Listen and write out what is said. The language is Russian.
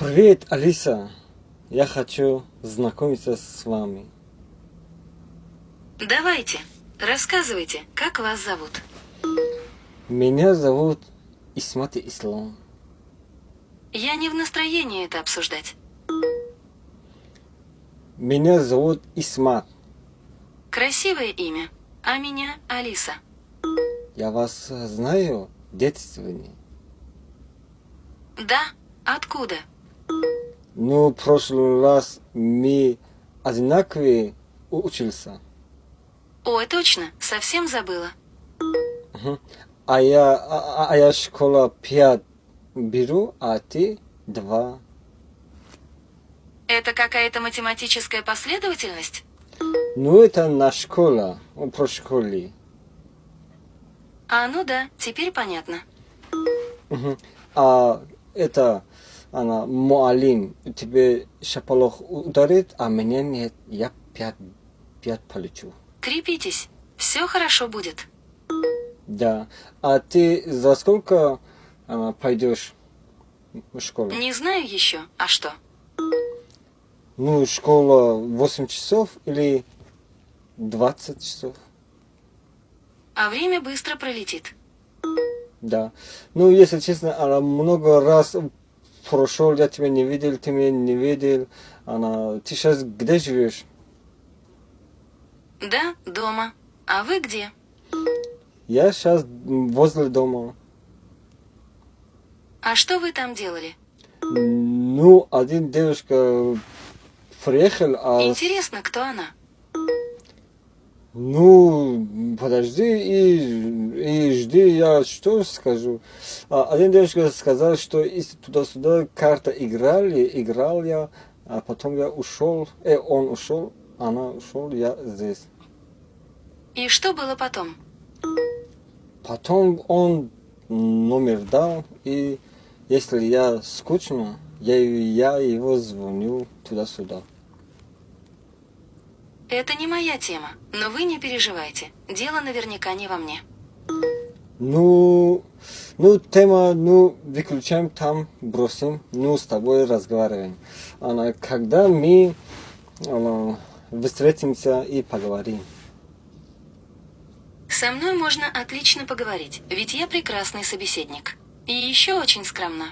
Привет, Алиса. Я хочу знакомиться с вами. Давайте, рассказывайте, как вас зовут. Меня зовут Исмат Ислам. Я не в настроении это обсуждать. Меня зовут Исмат. Красивое имя, а меня Алиса. Я вас знаю детственный. Да, откуда? Ну, в прошлый раз мы одинаково учился. Ой, точно, совсем забыла. А я школа 5 беру, а ты 2. Это какая-то математическая последовательность? Ну, это на школа, про школе. А ну да, теперь понятно. А это она Муалим, тебе шапалох ударит, а меня нет, я 5 полечу. Крепитесь, все хорошо будет. Да. А ты за сколько пойдешь в школу? Не знаю еще, а что? Ну, школа 8 часов или 20 часов? А время быстро пролетит. Да. Ну, если честно, она много раз прошел, я тебя не видел, ты меня не видел. Ты сейчас где живешь? Да, дома. А вы где? Я сейчас возле дома. А что вы там делали? Ну, один девушка приехал, Интересно, кто она? Ну, подожди и жди, я что скажу. Один девушка сказал, что если туда-сюда карта играл я, а потом я ушел, он ушел, она ушел, я здесь. И что было потом? Потом он номер дал, и если я скучно, я его звоню туда-сюда. Это не моя тема, но вы не переживайте. Дело наверняка не во мне. Ну, тема, выключаем там, бросим, с тобой разговариваем. Когда мы встретимся и поговорим. Со мной можно отлично поговорить, ведь я прекрасный собеседник. И еще очень скромна.